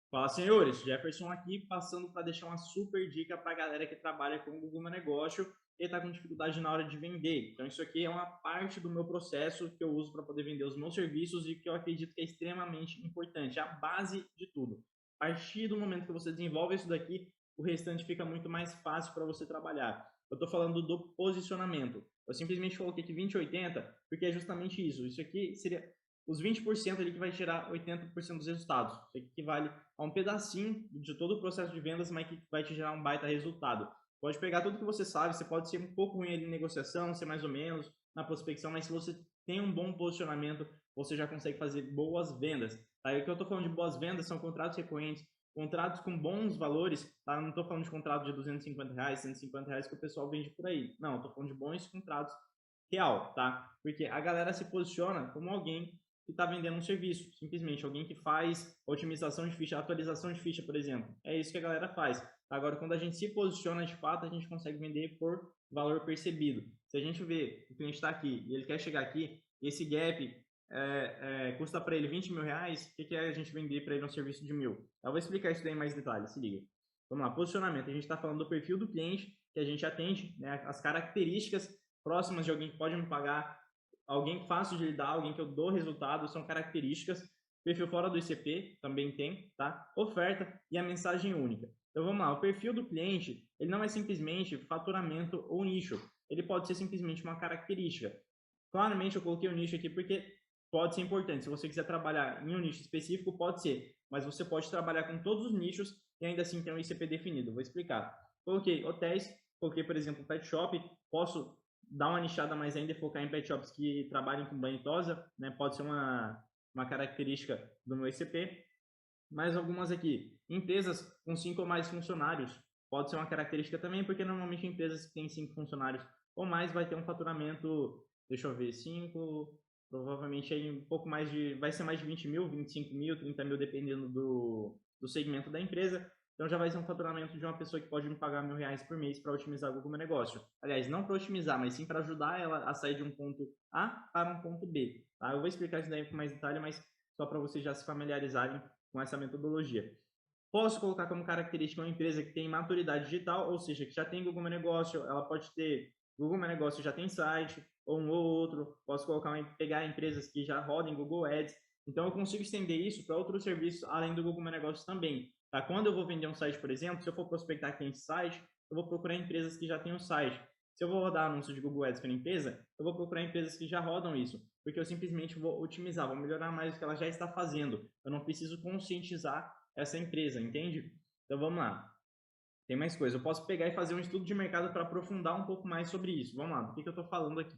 Fala, senhores, Jefferson aqui, passando para deixar uma super dica para a galera que trabalha com o Google Meu Negócio e está com dificuldade na hora de vender. Então, isso aqui é uma parte do meu processo que eu uso para poder vender os meus serviços e que eu acredito que é extremamente importante, a base de tudo. A partir do momento que você desenvolve isso daqui, o restante fica muito mais fácil para você trabalhar. Eu estou falando do posicionamento. Eu simplesmente coloquei aqui 20 e 80, porque é justamente isso. Isso aqui seria os 20% ali que vai tirar 80% dos resultados. Isso aqui equivale a um pedacinho de todo o processo de vendas, mas que vai te gerar um baita resultado. Pode pegar tudo que você sabe, você pode ser um pouco ruim ali em negociação, ser mais ou menos na prospecção, mas se você tem um bom posicionamento, você já consegue fazer boas vendas. Aí o que eu estou falando de boas vendas são contratos recorrentes, contratos com bons valores, tá? Não estou falando de contrato de R$ 250, R$ 150 que o pessoal vende por aí. Não, estou falando de bons contratos real, tá? Porque a galera se posiciona como alguém que está vendendo um serviço, simplesmente alguém que faz otimização de ficha, atualização de ficha, por exemplo. É isso que a galera faz. Agora, quando a gente se posiciona de fato, a gente consegue vender por valor percebido. Se a gente vê que o cliente está aqui e ele quer chegar aqui, e esse gap custa para ele R$ 20.000, o que é a gente vender para ele um serviço de 1.000? Eu vou explicar isso daí em mais detalhes, se liga. Vamos lá, posicionamento. A gente está falando do perfil do cliente que a gente atende, né, as características próximas de alguém que pode me pagar, alguém fácil de lidar, alguém que eu dou resultado, são características. Perfil fora do ICP também tem, tá? Oferta e a mensagem única. Então vamos lá, o perfil do cliente, ele não é simplesmente faturamento ou nicho, ele pode ser simplesmente uma característica. Claramente eu coloquei o nicho aqui porque pode ser importante. Se você quiser trabalhar em um nicho específico, pode ser, mas você pode trabalhar com todos os nichos e ainda assim ter um ICP definido. Vou explicar. Coloquei hotéis, coloquei, por exemplo, pet shop, posso dar uma nichada mais ainda e focar em pet shops que trabalhem com banho e tosa, né? Pode ser uma característica do meu ICP. Mais algumas aqui. Empresas com 5 ou mais funcionários. Pode ser uma característica também, porque normalmente empresas que têm 5 funcionários ou mais vai ter um faturamento, deixa eu ver, 5, provavelmente aí um pouco mais de, vai ser mais de 20 mil, 25 mil, 30 mil, dependendo do segmento da empresa. Então já vai ser um faturamento de uma pessoa que pode me pagar R$ 1.000 por mês para otimizar o meu negócio. Aliás, não para otimizar, mas sim para ajudar ela a sair de um ponto A para um ponto B. Tá? Eu vou explicar isso daí com mais detalhe, mas só para vocês já se familiarizarem com essa metodologia. Posso colocar como característica uma empresa que tem maturidade digital, ou seja, que já tem Google Meu Negócio, ela pode ter Google Meu Negócio já tem site, ou um ou outro. Posso pegar empresas que já rodem Google Ads. Então eu consigo estender isso para outros serviços além do Google Meu Negócio também. Tá? Quando eu vou vender um site, por exemplo, se eu for prospectar cliente site, eu vou procurar empresas que já têm um site. Se eu vou rodar anúncio de Google Ads para empresa, eu vou procurar empresas que já rodam isso, porque eu simplesmente vou otimizar, vou melhorar mais o que ela já está fazendo. Eu não preciso conscientizar essa empresa, entende? Então vamos lá. Tem mais coisa. Eu posso pegar e fazer um estudo de mercado para aprofundar um pouco mais sobre isso. Vamos lá, do que eu estou falando aqui?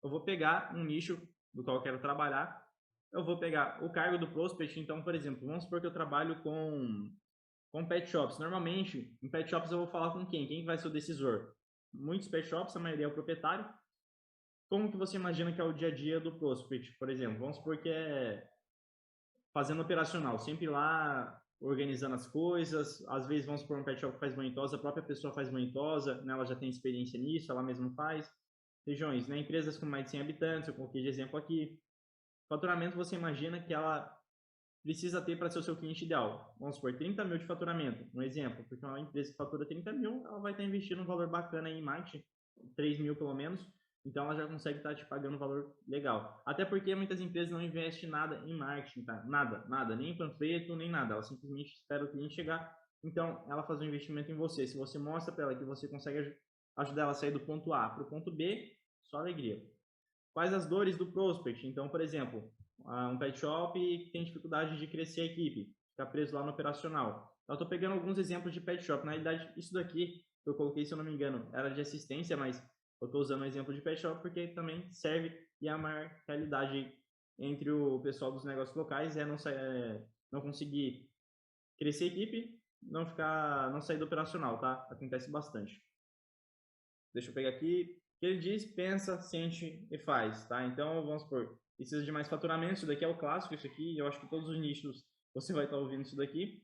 Eu vou pegar um nicho do qual eu quero trabalhar. Eu vou pegar o cargo do prospect. Então, por exemplo, vamos supor que eu trabalho com pet shops. Normalmente, em pet shops eu vou falar com quem? Quem vai ser o decisor? Muitos pet shops, a maioria é o proprietário. Como que você imagina que é o dia a dia do prospect, por exemplo? Vamos supor que é fazendo operacional, sempre lá organizando as coisas. Às vezes vamos por um pet shop que faz banho tosa, a própria pessoa faz banho tosa, né? Ela já tem experiência nisso, ela mesma faz. Regiões, né? Empresas com mais de 100 habitantes, eu coloquei de exemplo aqui. Faturamento, você imagina que ela precisa ter para ser o seu cliente ideal. Vamos supor, 30 mil de faturamento, um exemplo, porque uma empresa que fatura 30 mil, ela vai estar investindo um valor bacana em marketing, 3 mil pelo menos, então ela já consegue estar te pagando um valor legal. Até porque muitas empresas não investem nada em marketing, tá? Nada, nada, nem em panfleto, nem nada. Ela simplesmente espera o cliente chegar. Então, ela faz um investimento em você. Se você mostra para ela que você consegue ajudar ela a sair do ponto A para o ponto B, só alegria. Quais as dores do prospect? Então, por exemplo, um pet shop que tem dificuldade de crescer a equipe, ficar preso lá no operacional. Eu estou pegando alguns exemplos de pet shop. Na realidade, isso daqui que eu coloquei, se eu não me engano, era de assistência, mas eu estou usando o exemplo de pet shop porque também serve e é a maior realidade entre o pessoal dos negócios locais não conseguir crescer a equipe, não sair do operacional, tá? Acontece bastante. Deixa eu pegar aqui. Ele diz, pensa, sente e faz, tá? Então, vamos supor, precisa de mais faturamento, isso daqui é o clássico, isso aqui, eu acho que todos os nichos você vai estar ouvindo isso daqui.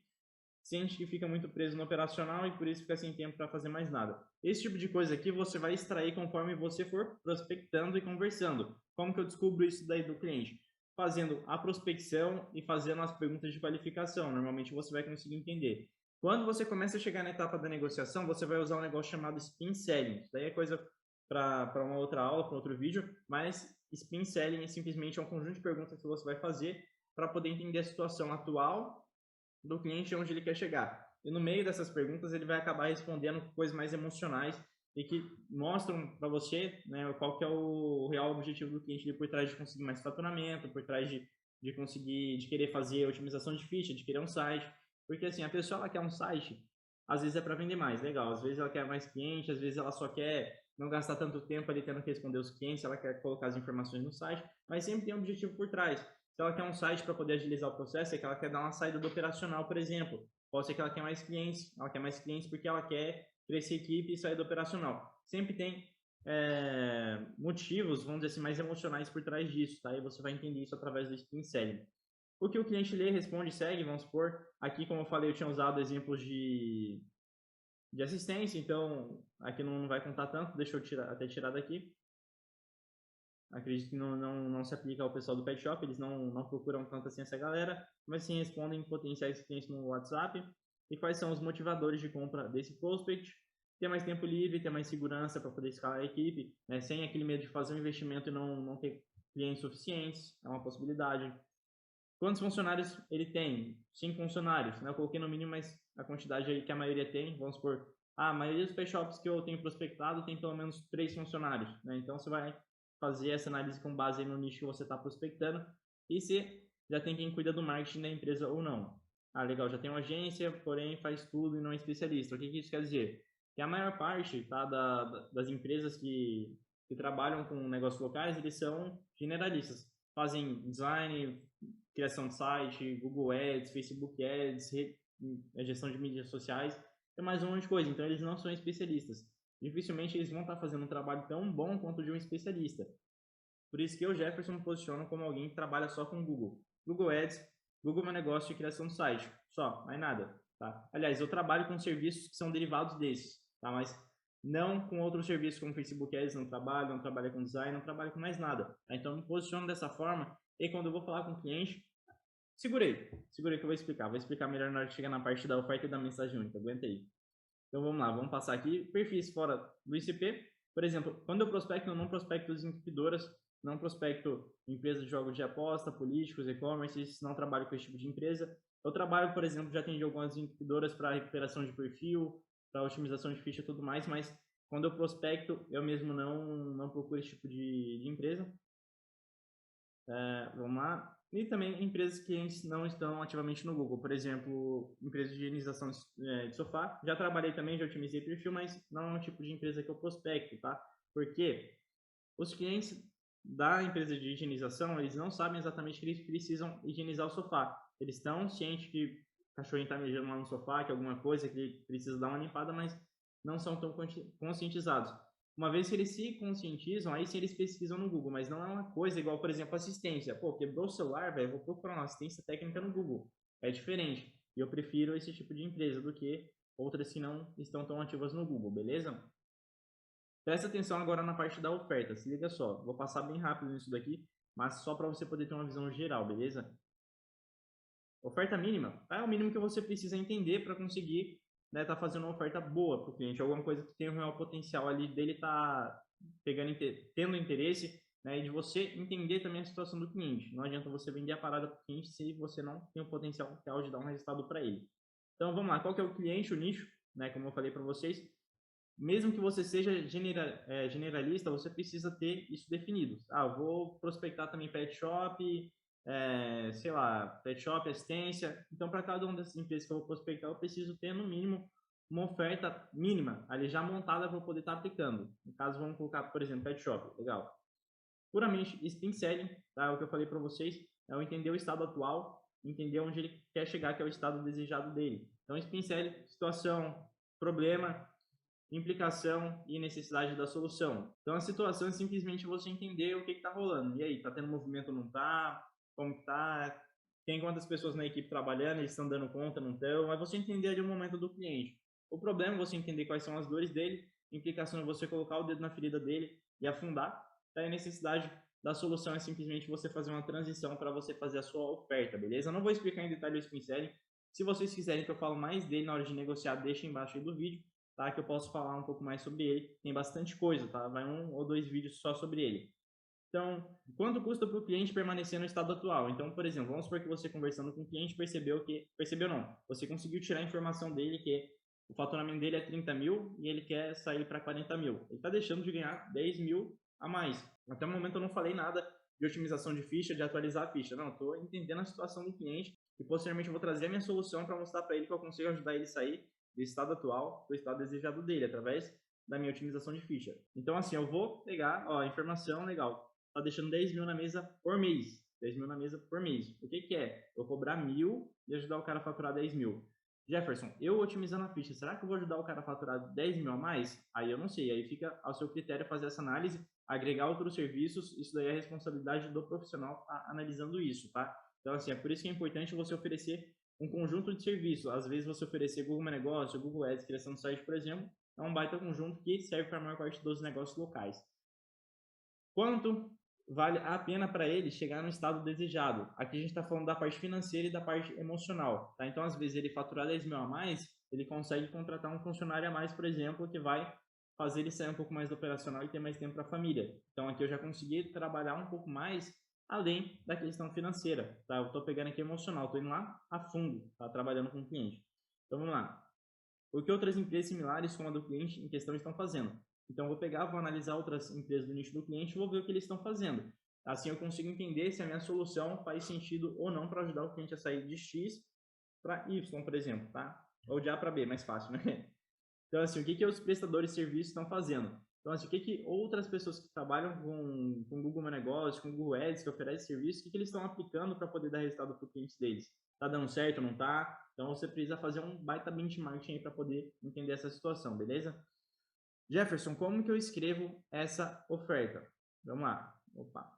Sente que fica muito preso no operacional e por isso fica sem tempo para fazer mais nada. Esse tipo de coisa aqui você vai extrair conforme você for prospectando e conversando. Como que eu descubro isso daí do cliente? fazendo a prospecção e fazendo as perguntas de qualificação. Normalmente você vai conseguir entender. Quando você começa a chegar na etapa da negociação, você vai usar um negócio chamado spin selling. Isso daí é coisa para uma outra aula, para outro vídeo, mas spin selling é simplesmente um conjunto de perguntas que você vai fazer para poder entender a situação atual do cliente e onde ele quer chegar. E no meio dessas perguntas ele vai acabar respondendo coisas mais emocionais e que mostram para você, né, qual que é o real objetivo do cliente por trás de conseguir mais faturamento, por trás de conseguir, de querer fazer otimização de ficha, de querer um site. Porque assim, a pessoa ela quer um site, às vezes é para vender mais, legal. Às vezes ela quer mais cliente, às vezes ela só quer não gastar tanto tempo ali tendo que responder os clientes, ela quer colocar as informações no site, mas sempre tem um objetivo por trás. Se ela quer um site para poder agilizar o processo, é que ela quer dar uma saída do operacional, por exemplo. Pode ser que ela quer mais clientes, porque ela quer crescer equipe e sair do operacional. Sempre tem motivos, vamos dizer assim, mais emocionais por trás disso, tá? E você vai entender isso através do spin selling. O que o cliente lê, responde, segue, vamos supor. Aqui, como eu falei, eu tinha usado exemplos de assistência, então aqui não vai contar tanto, deixa eu até tirar daqui. Acredito que não se aplica ao pessoal do pet shop, eles não procuram tanto assim essa galera, mas sim respondem potenciais clientes no WhatsApp. E quais são os motivadores de compra desse prospect? Ter mais tempo livre, ter mais segurança para poder escalar a equipe, né? Sem aquele medo de fazer um investimento e não ter clientes suficientes, é uma possibilidade. Quantos funcionários ele tem? 5 funcionários, né? Eu coloquei no mínimo, mas a quantidade aí que a maioria tem, vamos supor, a maioria dos pet shops que eu tenho prospectado tem pelo menos 3 funcionários, né? Então você vai fazer essa análise com base no nicho que você está prospectando e se já tem quem cuida do marketing da empresa ou não. Ah, legal, já tem uma agência, porém faz tudo e não é especialista. O que isso quer dizer? Que a maior parte, tá, das empresas que trabalham com negócios locais, eles são generalistas. Fazem design, criação de site, Google Ads, Facebook Ads, gestão de mídias sociais, é mais um monte de coisa. Então eles não são especialistas. Dificilmente eles vão estar fazendo um trabalho tão bom quanto o de um especialista. Por isso que eu, Jefferson, me posiciono como alguém que trabalha só com Google. Google Ads, Google é meu negócio de criação de site. Só, mais nada. Tá? Aliás, eu trabalho com serviços que são derivados desses, tá? Mas não com outros serviços como Facebook Ads, não trabalho com design, não trabalho com mais nada. Tá? Então, eu me posiciono dessa forma e quando eu vou falar com o cliente, segurei que eu vou explicar. Vou explicar melhor na hora que chegar na parte da oferta e da mensagem única. Aguenta aí. Então vamos lá, vamos passar aqui. Perfis fora do ICP. Por exemplo, quando eu prospecto, eu não prospecto as incubadoras, não prospecto empresas de jogos de aposta, políticos, e-commerce, não trabalho com esse tipo de empresa. Eu trabalho, por exemplo, já atendi algumas incubadoras para recuperação de perfil, para otimização de ficha e tudo mais, mas quando eu prospecto, eu mesmo não procuro esse tipo de empresa. Vamos lá. E também empresas que não estão ativamente no Google. Por exemplo, empresas de higienização de sofá. Já trabalhei também, já otimizei perfil, mas não é um tipo de empresa que eu prospecto, tá? Porque os clientes da empresa de higienização, eles não sabem exatamente que eles precisam higienizar o sofá. Eles estão cientes que o cachorrinho está mijando lá no sofá, que alguma coisa, que ele precisa dar uma limpada, mas não são tão conscientizados. Uma vez que eles se conscientizam, aí sim eles pesquisam no Google, mas não é uma coisa igual, por exemplo, assistência. Pô, quebrou o celular, velho, vou procurar uma assistência técnica no Google. É diferente. E eu prefiro esse tipo de empresa do que outras que não estão tão ativas no Google, beleza? Presta atenção agora na parte da oferta, se liga só. Vou passar bem rápido nisso daqui, mas só para você poder ter uma visão geral, beleza? Oferta mínima é o mínimo que você precisa entender para conseguir tá fazendo uma oferta boa para o cliente, alguma coisa que tem um real potencial ali dele tá tendo interesse, né, e de você entender também a situação do cliente. Não adianta você vender a parada para o cliente se você não tem o potencial real de dar um resultado para ele. Então vamos lá, qual que é o cliente, o nicho, né, como eu falei para vocês. Mesmo que você seja generalista, você precisa ter isso definido. Ah, eu vou prospectar também pet shop, sei lá, pet shop, assistência. Então, para cada uma dessas empresas que eu vou prospectar, eu preciso ter, no mínimo, uma oferta mínima ali já montada para eu poder estar aplicando. No caso, vamos colocar, por exemplo, pet shop. Legal. Puramente spin selling, tá? O que eu falei para vocês é eu entender o estado atual, entender onde ele quer chegar, que é o estado desejado dele. Então, spin selling, situação, problema, implicação e necessidade da solução. Então, a situação é simplesmente você entender o que está rolando. E aí, está tendo movimento ou não está? Como está? Tem quantas pessoas na equipe trabalhando? Eles estão dando conta, não estão? Mas você entender ali o momento do cliente. O problema é você entender quais são as dores dele, implicação é você colocar o dedo na ferida dele e afundar. Tá? A necessidade da solução é simplesmente você fazer uma transição para você fazer a sua oferta, beleza? Eu não vou explicar em detalhe o Spin Selling. Se vocês quiserem que eu fale mais dele na hora de negociar, deixa embaixo aí do vídeo, tá? Que eu posso falar um pouco mais sobre ele. Tem bastante coisa, tá? Vai 1 ou 2 vídeos só sobre ele. Então, quanto custa para o cliente permanecer no estado atual? Então, por exemplo, vamos supor que você conversando com o cliente percebeu não, você conseguiu tirar a informação dele que o faturamento dele é 30 mil e ele quer sair para 40 mil. Ele está deixando de ganhar 10 mil a mais. Até o momento eu não falei nada de otimização de ficha, de atualizar a ficha. Não, estou entendendo a situação do cliente e posteriormente eu vou trazer a minha solução para mostrar para ele que eu consigo ajudar ele a sair do estado atual, do estado desejado dele, através da minha otimização de ficha. Então, assim, eu vou pegar, ó, informação legal. Tá deixando 10 mil na mesa por mês. 10 mil na mesa por mês. O que que é? Eu cobrar 1.000 e ajudar o cara a faturar 10 mil. Jefferson, eu otimizando a ficha, será que eu vou ajudar o cara a faturar 10 mil a mais? Aí eu não sei, aí fica ao seu critério fazer essa análise, agregar outros serviços, isso daí é a responsabilidade do profissional tá analisando isso, tá? Então, assim, é por isso que é importante você oferecer um conjunto de serviços. Às vezes você oferecer Google My Negócio, Google Ads, criação de site, por exemplo, é um baita conjunto que serve para a maior parte dos negócios locais. Quanto vale a pena para ele chegar no estado desejado? Aqui a gente está falando da parte financeira e da parte emocional, tá? Então, às vezes, ele faturar 10 mil a mais, ele consegue contratar um funcionário a mais, por exemplo, que vai fazer ele sair um pouco mais do operacional e ter mais tempo para a família. Então, aqui eu já consegui trabalhar um pouco mais além da questão financeira, tá? Eu estou pegando aqui emocional, estou indo lá a fundo, tá? Trabalhando com o cliente. Então, vamos lá. O que outras empresas similares com a do cliente em questão estão fazendo? Então, eu vou pegar, vou analisar outras empresas do nicho do cliente e vou ver o que eles estão fazendo. Assim, eu consigo entender se a minha solução faz sentido ou não para ajudar o cliente a sair de X para Y, por exemplo, tá? Ou de A para B, mais fácil, né? Então, assim, o que os prestadores de serviço estão fazendo? Então, assim, o que outras pessoas que trabalham com Google My Negócio, com Google Ads, que oferecem serviço, o que eles estão aplicando para poder dar resultado para o cliente deles? Tá dando certo ou não tá? Então, você precisa fazer um baita benchmarking aí para poder entender essa situação, beleza? Jefferson, como que eu escrevo essa oferta? Vamos lá. Opa.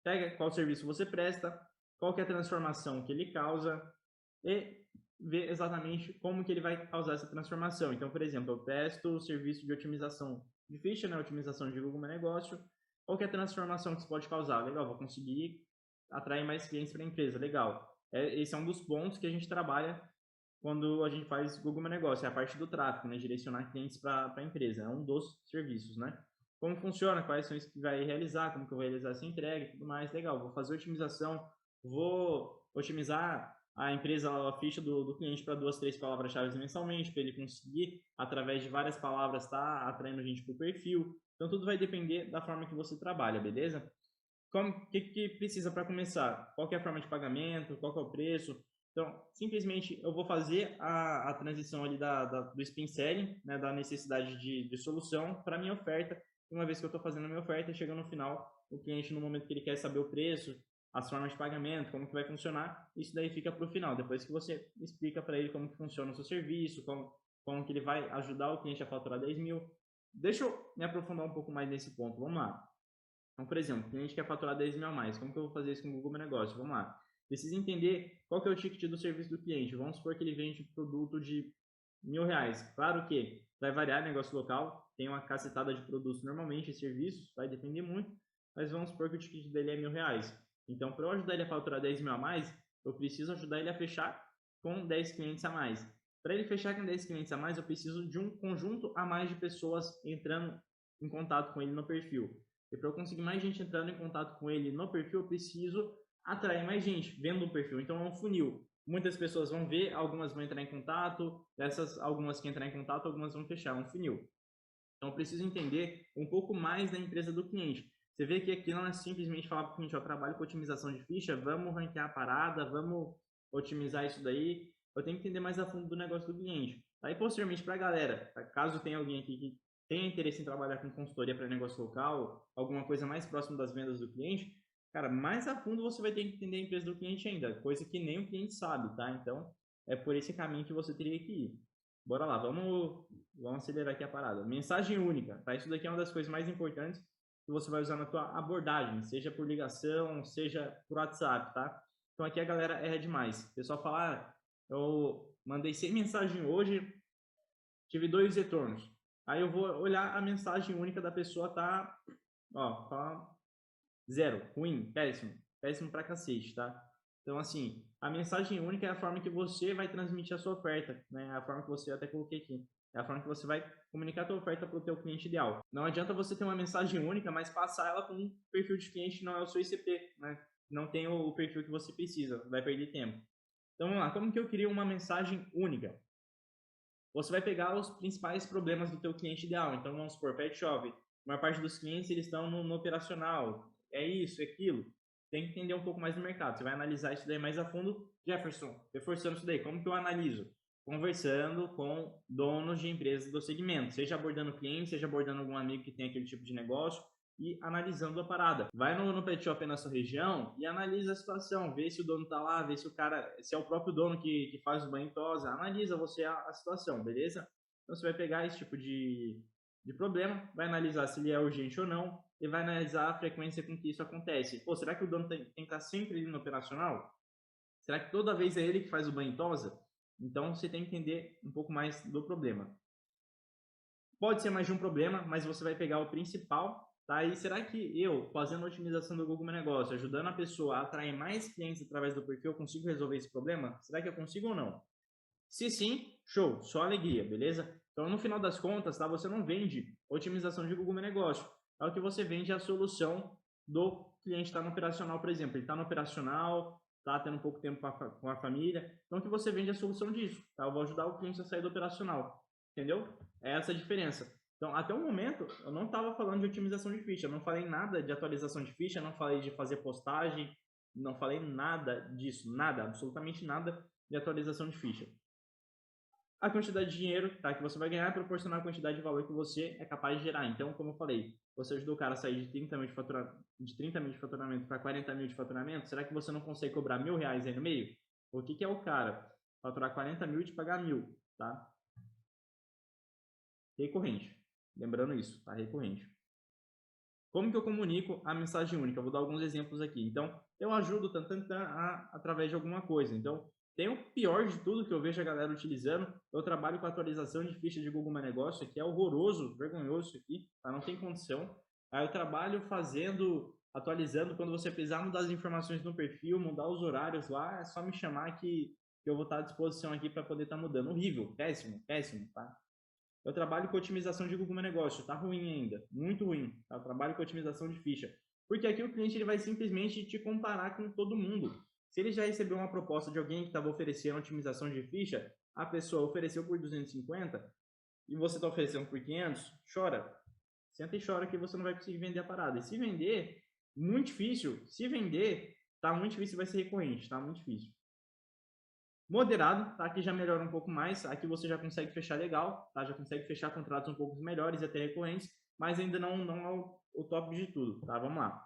Pega qual serviço você presta, qual que é a transformação que ele causa e ver exatamente como que ele vai causar essa transformação. Então, por exemplo, eu presto o serviço de otimização de ficha, né, otimização de Google My Negócio. Qual que é a transformação que isso pode causar? Legal, vou conseguir atrair mais clientes para a empresa. Legal. Esse é um dos pontos que a gente trabalha quando a gente faz Google My Negócio, é a parte do tráfego, né? Direcionar clientes para a empresa, é um dos serviços, né? Como funciona, quais são os que vai realizar, como que eu vou realizar essa entrega e tudo mais, legal, vou fazer otimização, vou otimizar a empresa, a ficha do cliente para 2, 3 palavras-chave mensalmente, para ele conseguir, através de várias palavras, estar atraindo gente para o perfil. Então, tudo vai depender da forma que você trabalha, beleza? O que precisa para começar? Qual que é a forma de pagamento? Qual que é o preço? Então, simplesmente eu vou fazer a transição ali do Spin Selling, né, da necessidade de solução para a minha oferta. Uma vez que eu estou fazendo a minha oferta, chega no final, o cliente, no momento que ele quer saber o preço, as formas de pagamento, como que vai funcionar, isso daí fica para o final. Depois que você explica para ele como que funciona o seu serviço, como que ele vai ajudar o cliente a faturar 10 mil. Deixa eu me aprofundar um pouco mais nesse ponto. Vamos lá. Então, por exemplo, o cliente quer faturar 10 mil a mais. Como que eu vou fazer isso com o Google My Negócio? Vamos lá. Precisa entender qual que é o ticket do serviço do cliente. Vamos supor que ele vende produto de R$ 1.000. Claro que vai variar negócio local, tem uma cacetada de produtos normalmente e serviços, vai depender muito, mas vamos supor que o ticket dele é R$ 1.000. Então, para eu ajudar ele a faturar 10 mil a mais, eu preciso ajudar ele a fechar com 10 clientes a mais. Para ele fechar com 10 clientes a mais, eu preciso de um conjunto a mais de pessoas entrando em contato com ele no perfil. E para eu conseguir mais gente entrando em contato com ele no perfil, eu preciso atrair mais gente vendo o perfil. Então é um funil. Muitas pessoas vão ver, algumas vão entrar em contato, dessas algumas que entrar em contato, algumas vão fechar, é um funil. Então eu preciso entender um pouco mais da empresa do cliente. Você vê que aqui não é simplesmente falar para o cliente, eu trabalho com otimização de ficha, vamos ranquear a parada, vamos otimizar isso daí. Eu tenho que entender mais a fundo do negócio do cliente. Aí, posteriormente, para a galera, caso tenha alguém aqui que tenha interesse em trabalhar com consultoria para negócio local, alguma coisa mais próxima das vendas do cliente, cara, mais a fundo você vai ter que entender a empresa do cliente ainda, coisa que nem o cliente sabe, tá? Então, é por esse caminho que você teria que ir. Bora lá, vamos acelerar aqui a parada. Mensagem única, tá? Isso daqui é uma das coisas mais importantes que você vai usar na tua abordagem, seja por ligação, seja por WhatsApp, tá? Então aqui a galera erra demais. O pessoal fala, eu mandei 100 mensagens hoje, tive 2 retornos. Aí eu vou olhar a mensagem única da pessoa, tá? Ó, Zero, ruim, péssimo, péssimo pra cacete, tá? Então, assim, a mensagem única é a forma que você vai transmitir a sua oferta, né? A forma que você, até coloquei aqui, é a forma que você vai comunicar a tua oferta para o teu cliente ideal. Não adianta você ter uma mensagem única, mas passar ela para um perfil de cliente que não é o seu ICP, né? Não tem o perfil que você precisa, vai perder tempo. Então, vamos lá, como que eu crio uma mensagem única? Você vai pegar os principais problemas do teu cliente ideal. Então, vamos supor, pet shop. A maior parte dos clientes eles estão no operacional. É isso, é aquilo. Tem que entender um pouco mais do mercado. Você vai analisar isso daí mais a fundo. Jefferson, reforçando isso daí, como que eu analiso? Conversando com donos de empresas do segmento. Seja abordando cliente, seja abordando algum amigo que tem aquele tipo de negócio e analisando a parada. Vai no pet shop na sua região e analisa a situação, vê se o dono tá lá, vê se o cara, se é o próprio dono que faz o banho em tosa, analisa você a situação, beleza? Então você vai pegar esse tipo de problema, vai analisar se ele é urgente ou não e vai analisar a frequência com que isso acontece. Pô, será que o dono tem que estar sempre ali no operacional? Será que toda vez é ele que faz o banho em tosa? Então você tem que entender um pouco mais do problema. Pode ser mais de um problema, mas você vai pegar o principal, tá? E será que eu, fazendo a otimização do Google Meu Negócio, ajudando a pessoa a atrair mais clientes através do perfil, eu consigo resolver esse problema? Será que eu consigo ou não? Se sim, show, só alegria, beleza? Então, no final das contas, tá? Você não vende otimização de Google Meu Negócio. É o que você vende é a solução do cliente estar no operacional, por exemplo. Ele está no operacional, está tendo um pouco tempo com a família. Então, o que você vende é a solução disso, tá? Eu vou ajudar o cliente a sair do operacional, entendeu? É essa a diferença. Então, até o momento, eu não estava falando de otimização de ficha, eu não falei nada de atualização de ficha, não falei de fazer postagem, não falei nada disso, nada, absolutamente nada de atualização de ficha. A quantidade de dinheiro, tá, que você vai ganhar é proporcional à quantidade de valor que você é capaz de gerar. Então, como eu falei, você ajudou o cara a sair de 30 mil de faturamento para 40 mil de faturamento, será que você não consegue cobrar R$ 1.000 aí no meio? O que é o cara? Faturar 40 mil e te pagar 1.000, tá? Recorrente. Lembrando isso, tá? Recorrente. Como que eu comunico a mensagem única? Eu vou dar alguns exemplos aqui. Então, eu ajudo através de alguma coisa. Então, tem o pior de tudo que eu vejo a galera utilizando. Eu trabalho com atualização de ficha de Google Meu Negócio, que é horroroso, vergonhoso isso aqui, tá? Não tem condição. Aí eu trabalho atualizando, quando você precisar mudar as informações no perfil, mudar os horários lá, é só me chamar que eu vou estar à disposição aqui para poder estar mudando. Horrível, péssimo, péssimo, tá? Eu trabalho com otimização de Google Meu Negócio, tá ruim ainda, muito ruim. Tá? Eu trabalho com otimização de ficha. Porque aqui o cliente ele vai simplesmente te comparar com todo mundo. Se ele já recebeu uma proposta de alguém que estava oferecendo otimização de ficha, a pessoa ofereceu por 250 e você está oferecendo por 500, chora. Senta e chora que você não vai conseguir vender a parada. E se vender, muito difícil. Se vender, tá muito difícil, vai ser recorrente, tá muito difícil. Moderado, tá? Aqui já melhora um pouco mais, aqui você já consegue fechar legal, tá? Já consegue fechar contratos um pouco melhores e até recorrentes, mas ainda não é o top de tudo, tá? Vamos lá.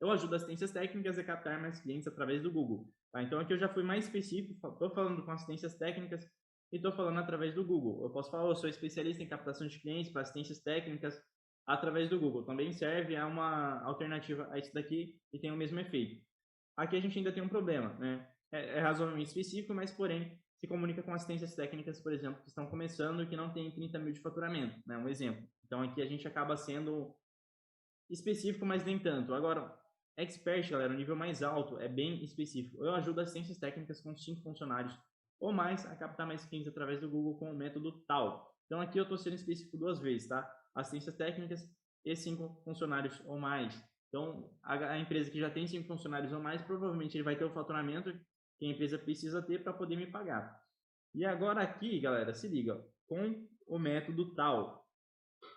Eu ajudo assistências técnicas a captar mais clientes através do Google, tá? Então aqui eu já fui mais específico, estou falando com assistências técnicas e estou falando através do Google. Eu posso falar, eu sou especialista em captação de clientes para assistências técnicas através do Google. Também serve, é uma alternativa a isso daqui e tem o mesmo efeito. Aqui a gente ainda tem um problema, né? É razoavelmente específico, mas porém se comunica com assistências técnicas, por exemplo, que estão começando e que não tem 30 mil de faturamento, né? Um exemplo. Então aqui a gente acaba sendo específico, mas nem tanto. Agora, expert, galera, o nível mais alto é bem específico. Eu ajudo assistências técnicas com 5 funcionários ou mais a captar mais clientes através do Google com o método tal. Então aqui eu estou sendo específico 2 vezes, tá? Assistências técnicas e 5 funcionários ou mais. Então, a empresa que já tem 5 funcionários ou mais, provavelmente ele vai ter o faturamento que a empresa precisa ter para poder me pagar. E agora aqui, galera, se liga, com o método tal.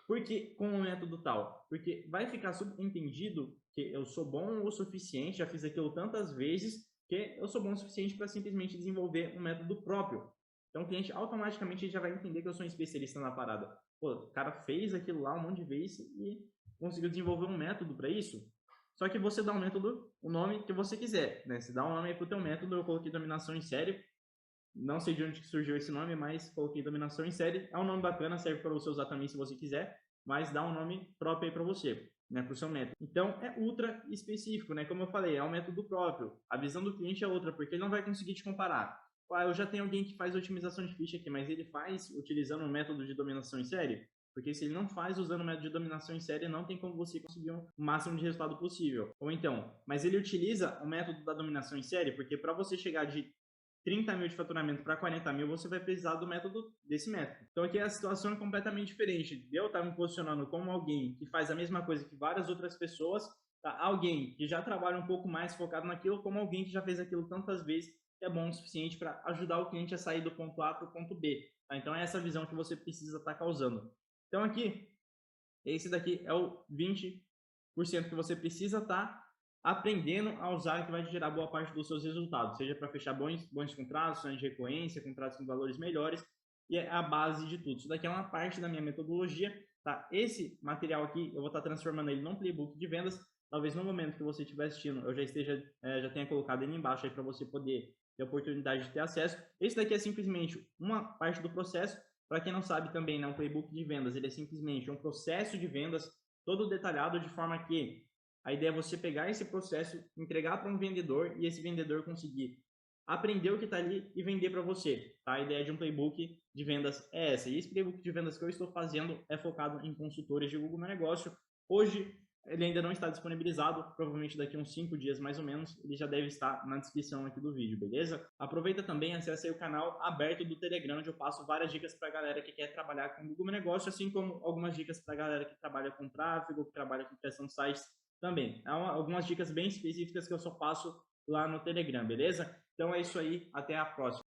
Por que com o método tal? Porque vai ficar subentendido que eu sou bom o suficiente, já fiz aquilo tantas vezes, que eu sou bom o suficiente para simplesmente desenvolver um método próprio. Então o cliente automaticamente já vai entender que eu sou um especialista na parada. Pô, o cara fez aquilo lá um monte de vezes e conseguiu desenvolver um método para isso. Só que você dá um método, o nome que você quiser, né? Você dá um nome para o teu método, eu coloquei dominação em série. Não sei de onde surgiu esse nome, mas coloquei dominação em série. É um nome bacana, serve para você usar também se você quiser, mas dá um nome próprio aí para você, né, para o seu método. Então é ultra específico, né? Como eu falei, é um método próprio. A visão do cliente é outra, porque ele não vai conseguir te comparar. Ah, eu já tenho alguém que faz otimização de ficha aqui, mas ele faz utilizando um método de dominação em série? Porque se ele não faz usando o método de dominação em série, não tem como você conseguir o máximo de resultado possível. Ou então, mas ele utiliza o método da dominação em série, porque para você chegar de 30 mil de faturamento para 40 mil, você vai precisar desse método. Então aqui a situação é completamente diferente. Eu estar me posicionando como alguém que faz a mesma coisa que várias outras pessoas, tá? Alguém que já trabalha um pouco mais focado naquilo, como alguém que já fez aquilo tantas vezes, que é bom o suficiente para ajudar o cliente a sair do ponto A para o ponto B. Tá? Então é essa visão que você precisa estar causando. Então aqui, esse daqui é o 20% que você precisa estar aprendendo a usar, que vai gerar boa parte dos seus resultados, seja para fechar bons contratos, sonhos de recorrência, contratos com valores melhores, e é a base de tudo. Isso daqui é uma parte da minha metodologia, tá? Esse material aqui, eu vou estar transformando ele num playbook de vendas, talvez no momento que você estiver assistindo, eu já tenha colocado ele embaixo aí para você poder ter a oportunidade de ter acesso. Esse daqui é simplesmente uma parte do processo. Para quem não sabe também, né, um playbook de vendas, ele é simplesmente um processo de vendas todo detalhado, de forma que a ideia é você pegar esse processo, entregar para um vendedor e esse vendedor conseguir aprender o que está ali e vender para você. Tá? A ideia de um playbook de vendas é essa. E esse playbook de vendas que eu estou fazendo é focado em consultores de Google Meu Negócio. Hoje ele ainda não está disponibilizado, provavelmente daqui a uns 5 dias mais ou menos, ele já deve estar na descrição aqui do vídeo, beleza? Aproveita também e acessa aí o canal aberto do Telegram, onde eu passo várias dicas para a galera que quer trabalhar com Google Meu Negócio, assim como algumas dicas para a galera que trabalha com tráfego, que trabalha com criação de sites também. Algumas dicas bem específicas que eu só passo lá no Telegram, beleza? Então é isso aí, até a próxima.